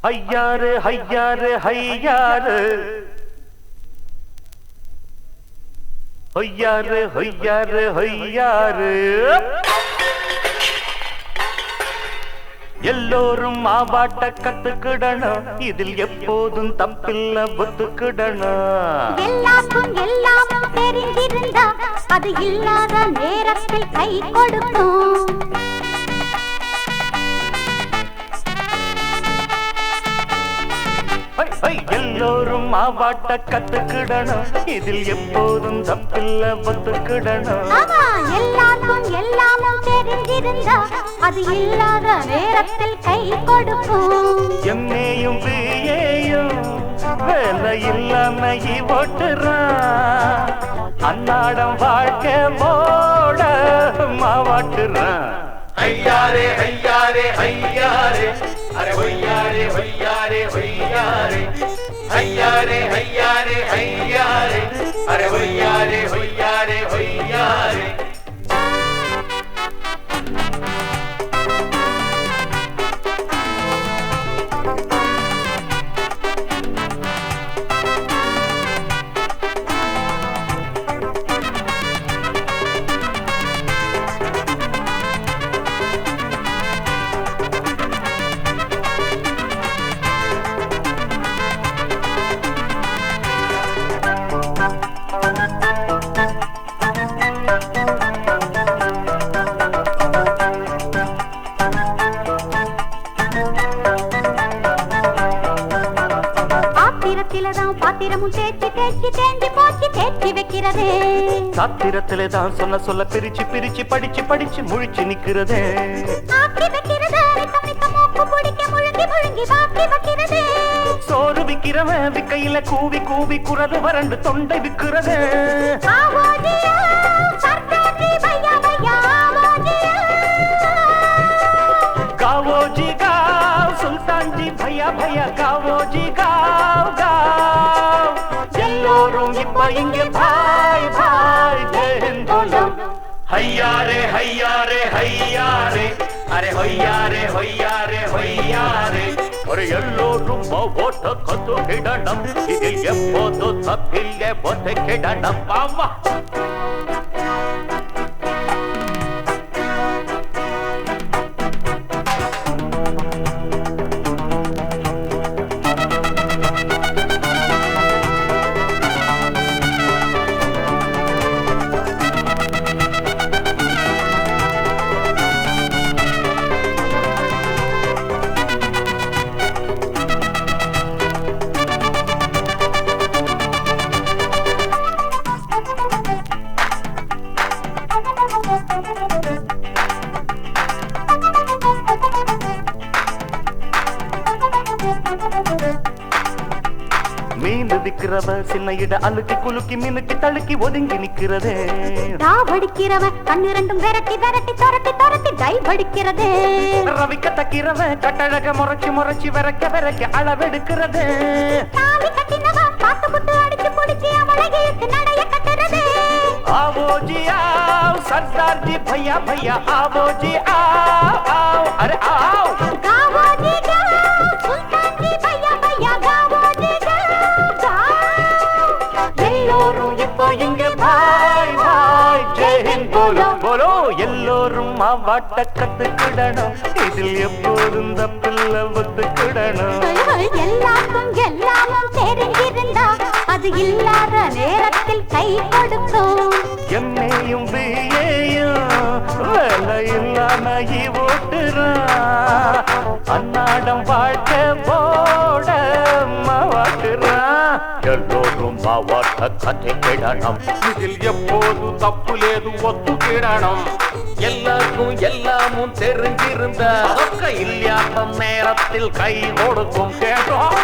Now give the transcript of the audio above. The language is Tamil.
ஐயாரு ஐயாரு ஐயாரு ஐயாரு ஐயாரு ஐயாரு எல்லோரும் மாவாட்ட கத்துக்கிடணும், இதில் எப்போதும் தப்பில்ல ஒத்துக்கிடணும். எல்லாருக்கும் எல்லாமும் தெரிஞ்சிருந்தா அது இல்லாத நேரத்தில் கை கொடுக்கும். எல்லோரும் மாவாட்ட கத்துக்கிடணும், இதில் எப்போதும் தப்பில்ல ஒத்துக்கிடணும். எல்லாருக்கும் எல்லாமும் தெரிஞ்சிருந்தா அது இல்லாத நேரத்தில் கை கொடுக்கும். எம்ஏயும் பிஏயும் வேலை இல்லாம ஓட்டுறான், அன்னாடம் வாழ்க்கை போட மாவாட்டுறான். ஐயாரே ஐயாரே ஐயாரே அரே ஒய்யாரே ஒய்யாரே ஒய்யாரே ஐயாரே ஐயாரே ஐயாரே அரே ஒய்யாரே ஒய்யாரே ஒய்யாரே. பாத்திரமும் தேய்ச்சி தேய்ச்சி தேஞ்சி போச்சு தேய்ச்சி வைக்கிறதே. சாத்திரத்திலே தான் சொல்ல சொல்ல பிரிச்சு பிரிச்சு படிச்சு படிச்சு முழிச்சு நிக்கிறதே. சோறு விக்கிறவன் விக்கையில கூவி கூவி குரது வறண்டு தொண்டை விக்கிறதே. गावोजी गाव सुल्तान जी भैया भैया गावोजी गाव गाव எல்லோரும் இப்ப இங்கே பாய் பாய் ஜெயந்தோலம். ஹையாரே ஹையாரே ஹையாரே அரே ஹொய்யாரே ஹொய்யாரே ஹொய்யாரே. ஒரு எல்லோரும் ஓட்ட கத்து கிடணும், இதில் எப்போது தப்பில்லை ஒத்து கிடணும். ஆமா மீன் விக்கிறவ சின்ன இட அழுக்கி குலுக்கி மினுக்கி தழுக்கி ஒதுங்கி நிக்கிறதே. தாவடிக்கிறவன் கண்ணு ரெண்டும் விரட்டி விரட்டி துரட்டி துரட்டி டைவடிக்கிறதே. ரவிக்க தக்கிறவன் கட்டழக முறைச்சி முறைச்சி விரக்க விரக்க அளவெடுக்கிறதே. தாலி கட்டினவன் பாத்து புட்டு அடிச்சு புடிச்சு அவளை இழுத்து நடைய கட்டுறதே. आवोजी आओ सरदार जी भैया भैया आवोजी आओ आओ अरे आओ. गावोजी गाव सुल्तान जी भैया भैया गावोजी गाव गाव. எல்லோரும் இப்போ இங்கே பாய் பாய் ஜெய் ஹிந்த் போலோ போலோ. எல்லோரும் மாவாட்ட கத்துக்கிடணும், இதில் எப்போதும் தப்பில்ல ஒத்துக்கிடணும். எல்லாருக்கும் எல்லாமும் தெரிஞ்சிருந்தா அது இல்லாத நேரத்தில் கை கொடுக்கும். எம்ஏயும் பிஏயும் வேலை இல்லாம ஓட்டுறான், அன்னாடம் வாழ்க்கை போட மாவாட்டுறான். எல்லோரும் மாவாட்ட கத்துக்கிடணும், இதில் எப்போது தப்பு லேது ஒத்துக்கிடணும். எல்லாருக்கும் எல்லாமும் தெரிஞ்சிருந்த இல்லாத நேரத்தில் கை கொடுக்கும் கேட்டோம்.